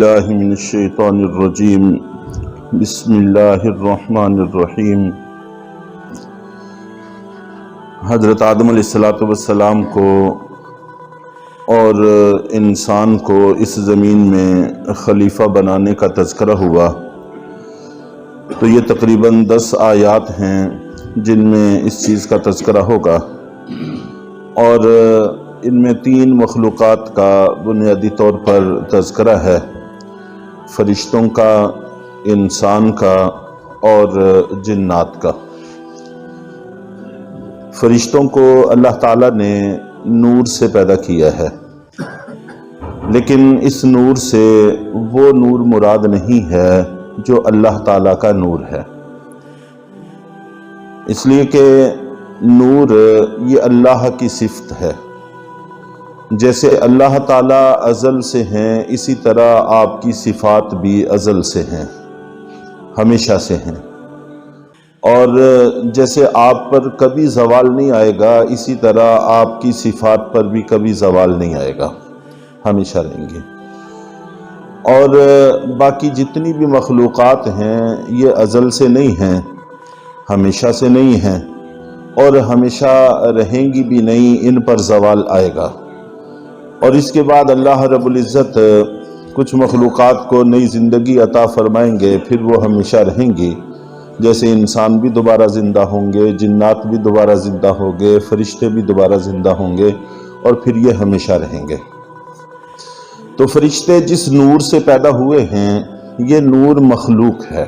اللہ من الشیطان الرجیم بسم اللہ الرحمن الرحیم۔ حضرت آدم علیہ السلام کو اور انسان کو اس زمین میں خلیفہ بنانے کا تذکرہ ہوا، تو یہ تقریباً 10 آیات ہیں جن میں اس چیز کا تذکرہ ہوگا، اور ان میں 3 مخلوقات کا بنیادی طور پر تذکرہ ہے، فرشتوں کا، انسان کا اور جنات کا۔ فرشتوں کو اللہ تعالیٰ نے نور سے پیدا کیا ہے، لیکن اس نور سے وہ نور مراد نہیں ہے جو اللہ تعالیٰ کا نور ہے، اس لیے کہ نور یہ اللہ کی صفت ہے۔ جیسے اللہ تعالیٰ ازل سے ہیں، اسی طرح آپ کی صفات بھی ازل سے ہیں، ہمیشہ سے ہیں، اور جیسے آپ پر کبھی زوال نہیں آئے گا، اسی طرح آپ کی صفات پر بھی کبھی زوال نہیں آئے گا، ہمیشہ رہیں گے۔ اور باقی جتنی بھی مخلوقات ہیں یہ ازل سے نہیں ہیں، ہمیشہ سے نہیں ہیں، اور ہمیشہ رہیں گی بھی نہیں، ان پر زوال آئے گا۔ اور اس کے بعد اللہ رب العزت کچھ مخلوقات کو نئی زندگی عطا فرمائیں گے، پھر وہ ہمیشہ رہیں گی، جیسے انسان بھی دوبارہ زندہ ہوں گے، جنات بھی دوبارہ زندہ ہوں گے، فرشتے بھی دوبارہ زندہ ہوں گے، اور پھر یہ ہمیشہ رہیں گے۔ تو فرشتے جس نور سے پیدا ہوئے ہیں، یہ نور مخلوق ہے،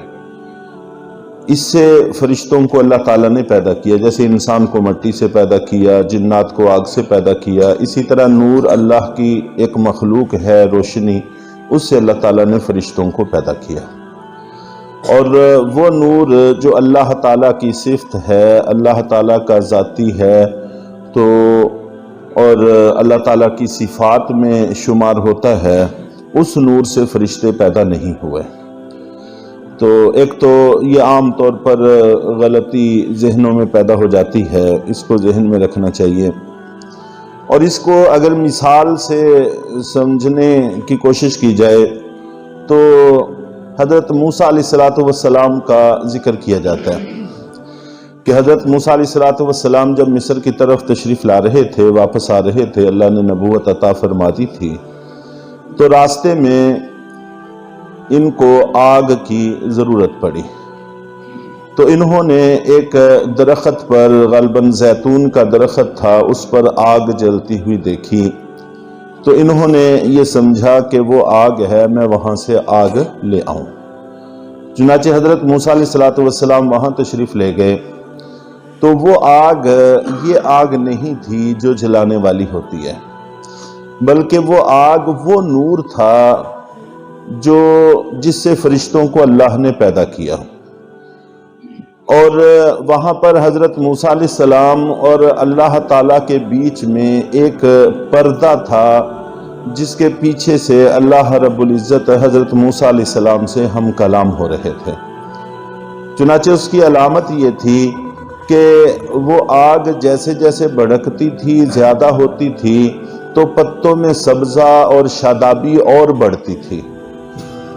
اس سے فرشتوں کو اللہ تعالیٰ نے پیدا کیا، جیسے انسان کو مٹی سے پیدا کیا، جنات کو آگ سے پیدا کیا، اسی طرح نور اللہ کی ایک مخلوق ہے، روشنی، اس سے اللہ تعالیٰ نے فرشتوں کو پیدا کیا۔ اور وہ نور جو اللہ تعالیٰ کی صفت ہے، اللہ تعالیٰ کا ذاتی ہے، تو اور اللہ تعالیٰ کی صفات میں شمار ہوتا ہے، اس نور سے فرشتے پیدا نہیں ہوئے۔ تو ایک تو یہ عام طور پر غلطی ذہنوں میں پیدا ہو جاتی ہے، اس کو ذہن میں رکھنا چاہیے، اور اس کو اگر مثال سے سمجھنے کی کوشش کی جائے تو حضرت موسیٰ علیہ السلام کا ذکر کیا جاتا ہے کہ حضرت موسیٰ علیہ السلام جب مصر کی طرف تشریف لا رہے تھے، واپس آ رہے تھے، اللہ نے نبوت عطا فرما دی تھی، تو راستے میں ان کو آگ کی ضرورت پڑی، تو انہوں نے ایک درخت پر، غالباً زیتون کا درخت تھا، اس پر آگ جلتی ہوئی دیکھی، تو انہوں نے یہ سمجھا کہ وہ آگ ہے، میں وہاں سے آگ لے آؤں۔ چنانچہ حضرت موسیٰ علیہ السلام وہاں تشریف لے گئے، تو وہ آگ یہ آگ نہیں تھی جو جلانے والی ہوتی ہے، بلکہ وہ آگ وہ نور تھا جو جس سے فرشتوں کو اللہ نے پیدا کیا۔ اور وہاں پر حضرت موسیٰ علیہ السلام اور اللہ تعالیٰ کے بیچ میں ایک پردہ تھا، جس کے پیچھے سے اللہ رب العزت حضرت موسیٰ علیہ السلام سے ہم کلام ہو رہے تھے۔ چنانچہ اس کی علامت یہ تھی کہ وہ آگ جیسے جیسے بھڑکتی تھی، زیادہ ہوتی تھی، تو پتوں میں سبزہ اور شادابی اور بڑھتی تھی۔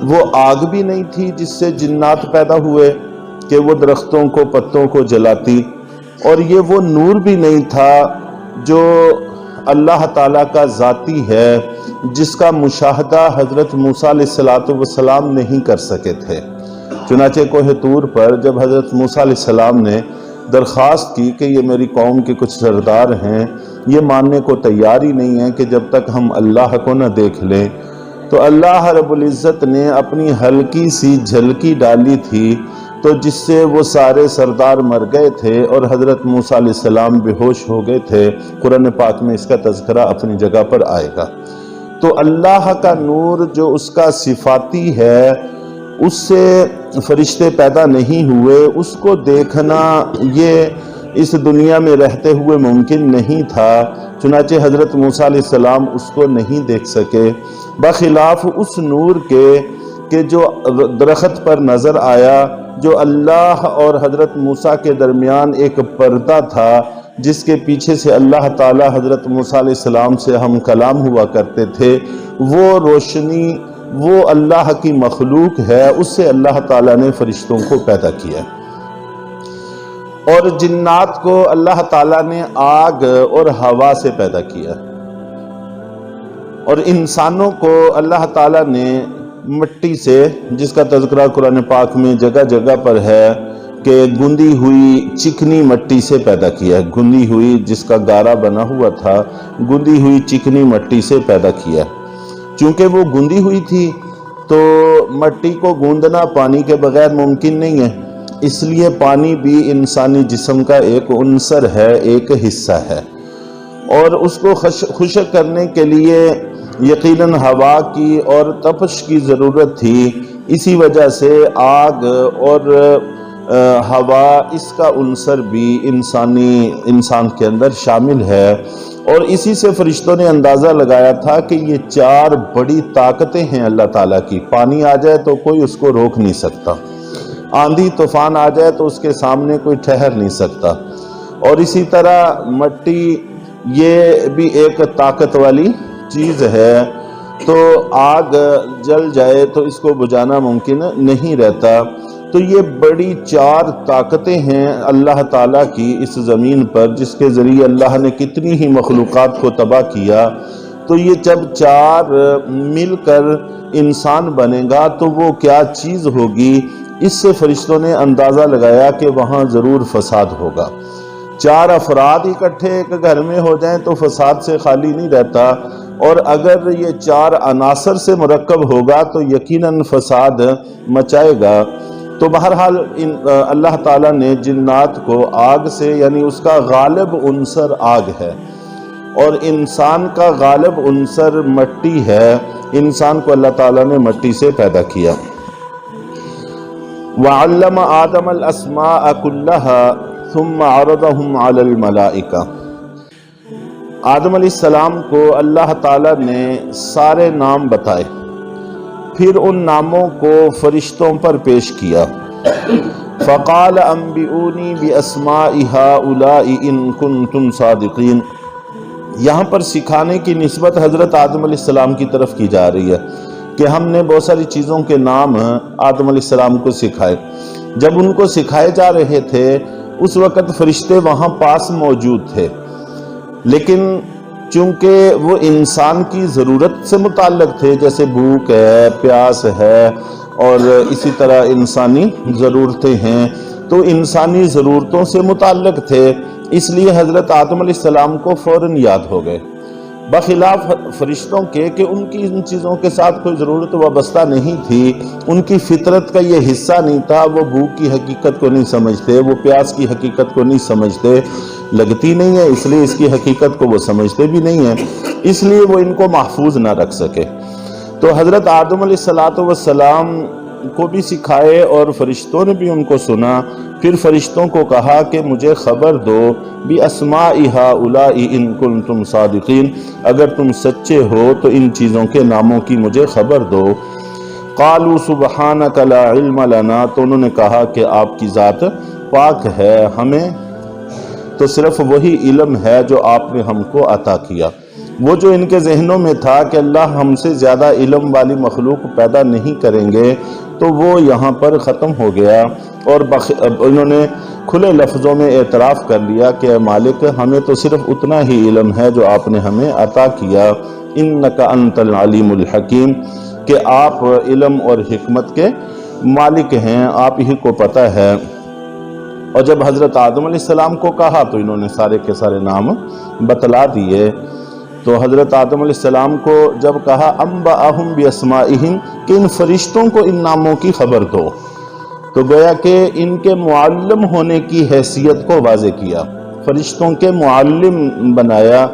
وہ آگ بھی نہیں تھی جس سے جنات پیدا ہوئے کہ وہ درختوں کو، پتوں کو جلاتی، اور یہ وہ نور بھی نہیں تھا جو اللہ تعالیٰ کا ذاتی ہے، جس کا مشاہدہ حضرت موسیٰ علیہ السلام نہیں کر سکے تھے۔ چنانچہ کوہ طور پر جب حضرت موسیٰ علیہ السلام نے درخواست کی کہ یہ میری قوم کے کچھ سردار ہیں، یہ ماننے کو تیار ہی نہیں ہیں کہ جب تک ہم اللہ کو نہ دیکھ لیں، تو اللہ رب العزت نے اپنی ہلکی سی جھلکی ڈالی تھی، تو جس سے وہ سارے سردار مر گئے تھے اور حضرت موسیٰ علیہ السلام بے ہوش ہو گئے تھے۔ قرآن پاک میں اس کا تذکرہ اپنی جگہ پر آئے گا۔ تو اللہ کا نور جو اس کا صفاتی ہے، اس سے فرشتے پیدا نہیں ہوئے، اس کو دیکھنا یہ اس دنیا میں رہتے ہوئے ممکن نہیں تھا، چنانچہ حضرت موسیٰ علیہ السلام اس کو نہیں دیکھ سکے، بخلاف اس نور کے کہ جو درخت پر نظر آیا، جو اللہ اور حضرت موسیٰ کے درمیان ایک پردہ تھا، جس کے پیچھے سے اللہ تعالی حضرت موسیٰ علیہ السلام سے ہم کلام ہوا کرتے تھے، وہ روشنی وہ اللہ کی مخلوق ہے، اس سے اللہ تعالیٰ نے فرشتوں کو پیدا کیا، اور جنات کو اللہ تعالیٰ نے آگ اور ہوا سے پیدا کیا، اور انسانوں کو اللہ تعالیٰ نے مٹی سے، جس کا تذکرہ قرآن پاک میں جگہ جگہ پر ہے کہ گندی ہوئی چکنی مٹی سے پیدا کیا، گندی ہوئی جس کا گارا بنا ہوا تھا، گندی ہوئی چکنی مٹی سے پیدا کیا۔ چونکہ وہ گندی ہوئی تھی تو مٹی کو گوندنا پانی کے بغیر ممکن نہیں ہے، اس لیے پانی بھی انسانی جسم کا ایک عنصر ہے، ایک حصہ ہے، اور اس کو خشک کرنے کے لیے یقیناً ہوا کی اور تپش کی ضرورت تھی۔ اسی وجہ سے آگ اور ہوا، اس کا عنصر بھی انسان کے اندر شامل ہے، اور اسی سے فرشتوں نے اندازہ لگایا تھا کہ یہ 4 بڑی طاقتیں ہیں اللہ تعالیٰ کی۔ پانی آ جائے تو کوئی اس کو روک نہیں سکتا، آندھی طوفان آ جائے تو اس کے سامنے کوئی ٹھہر نہیں سکتا، اور اسی طرح مٹی یہ بھی ایک طاقت والی چیز ہے، تو آگ جل جائے تو اس کو بجھانا ممکن نہیں رہتا۔ تو یہ بڑی 4 طاقتیں ہیں اللہ تعالیٰ کی اس زمین پر، جس کے ذریعے اللہ نے کتنی ہی مخلوقات کو تباہ کیا۔ تو یہ جب 4 مل کر انسان بنے گا تو وہ کیا چیز ہوگی، اس سے فرشتوں نے اندازہ لگایا کہ وہاں ضرور فساد ہوگا۔ 4 افراد اکٹھے ایک گھر میں ہو جائیں تو فساد سے خالی نہیں رہتا، اور اگر یہ 4 عناصر سے مرکب ہوگا تو یقیناً فساد مچائے گا۔ تو بہرحال اللہ تعالیٰ نے جنات کو آگ سے، یعنی اس کا غالب عنصر آگ ہے، اور انسان کا غالب عنصر مٹی ہے، انسان کو اللہ تعالیٰ نے مٹی سے پیدا کیا۔ وَعَلَّمَ آدَمَ الْأَسْمَاءَ كُلَّهَا ثُمَّ عَرَضَهُمْ عَلَى الْمَلَائِكَةِ، آدم علیہ السلام کو اللہ تعالیٰ نے سارے نام بتائے، پھر ان ناموں کو فرشتوں پر پیش کیا۔ فَقَالَ أَنبِئُونِي بِأَسْمَاءِ هَؤُلَاءِ إِن كُنتُمْ صَادِقِينَ۔ یہاں پر سکھانے کی نسبت حضرت آدم علیہ السلام کی طرف کی جا رہی ہے کہ ہم نے بہت ساری چیزوں کے نام آدم علیہ السلام کو سکھائے۔ جب ان کو سکھائے جا رہے تھے اس وقت فرشتے وہاں پاس موجود تھے، لیکن چونکہ وہ انسان کی ضرورت سے متعلق تھے، جیسے بھوک ہے، پیاس ہے، اور اسی طرح انسانی ضرورتیں ہیں، تو انسانی ضرورتوں سے متعلق تھے، اس لیے حضرت آدم علیہ السلام کو فوراً یاد ہو گئے، بخلاف فرشتوں کے کہ ان کی ان چیزوں کے ساتھ کوئی ضرورت وابستہ نہیں تھی، ان کی فطرت کا یہ حصہ نہیں تھا، وہ بھوک کی حقیقت کو نہیں سمجھتے، وہ پیاس کی حقیقت کو نہیں سمجھتے، لگتی نہیں ہے اس لیے اس کی حقیقت کو وہ سمجھتے بھی نہیں ہیں، اس لیے وہ ان کو محفوظ نہ رکھ سکے۔ تو حضرت آدم علیہ السلام کو بھی سکھائے اور فرشتوں نے بھی ان کو سنا، پھر فرشتوں کو کہا کہ مجھے خبر دو بِأَسْمَاءِ هَؤُلَاءِ إِن كُنتُمْ صَادِقِينَ، اگر تم سچے ہو تو ان چیزوں کے ناموں کی مجھے خبر دو۔ قَالُوا سُبْحَانَكَ لَا عِلْمَ لَنَا، تو انہوں نے کہا کہ آپ کی ذات پاک ہے، ہمیں تو صرف وہی علم ہے جو آپ نے ہم کو عطا کیا۔ وہ جو ان کے ذہنوں میں تھا کہ اللہ ہم سے زیادہ علم والی مخلوق پیدا نہیں کریں گے، تو وہ یہاں پر ختم ہو گیا، اور انہوں نے کھلے لفظوں میں اعتراف کر لیا کہ اے مالک، ہمیں تو صرف اتنا ہی علم ہے جو آپ نے ہمیں عطا کیا، انک انت العلیم الحکیم، کہ آپ علم اور حکمت کے مالک ہیں، آپ ہی کو پتہ ہے۔ اور جب حضرت آدم علیہ السلام کو کہا تو انہوں نے سارے کے سارے نام بتلا دیے۔ تو حضرت آدم علیہ السلام کو جب کہا انبأہم باسمائہم، کہ ان فرشتوں کو ان ناموں کی خبر دو، تو گویا کہ ان کے معلم ہونے کی حیثیت کو واضح کیا، فرشتوں کے معلم بنایا،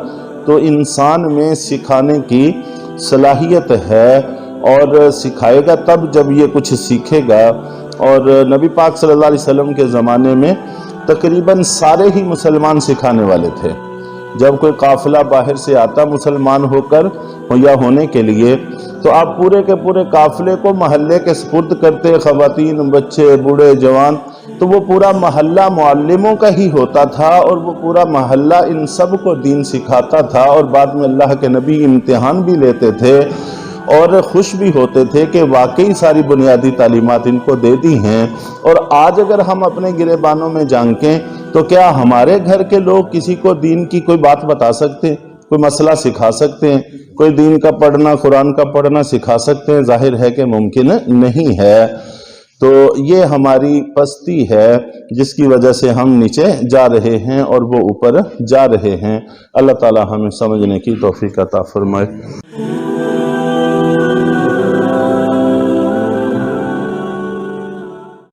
تو انسان میں سکھانے کی صلاحیت ہے، اور سکھائے گا تب جب یہ کچھ سیکھے گا۔ اور نبی پاک صلی اللہ علیہ وسلم کے زمانے میں تقریباً سارے ہی مسلمان سکھانے والے تھے۔ جب کوئی قافلہ باہر سے آتا مسلمان ہو کر یا ہونے کے لیے، تو آپ پورے کے پورے قافلے کو محلے کے سپرد کرتے، خواتین، بچے، بوڑھے، جوان، تو وہ پورا محلہ معلموں کا ہی ہوتا تھا، اور وہ پورا محلہ ان سب کو دین سکھاتا تھا، اور بعد میں اللہ کے نبی امتحان بھی لیتے تھے، اور خوش بھی ہوتے تھے کہ واقعی ساری بنیادی تعلیمات ان کو دے دی ہیں۔ اور آج اگر ہم اپنے گریبانوں میں جھانکیں تو کیا ہمارے گھر کے لوگ کسی کو دین کی کوئی بات بتا سکتے ہیں، کوئی مسئلہ سکھا سکتے ہیں، کوئی دین کا پڑھنا، قرآن کا پڑھنا سکھا سکتے ہیں؟ ظاہر ہے کہ ممکن نہیں ہے۔ تو یہ ہماری پستی ہے جس کی وجہ سے ہم نیچے جا رہے ہیں اور وہ اوپر جا رہے ہیں۔ اللہ تعالی ہمیں سمجھنے کی توفیق عطا فرمائے۔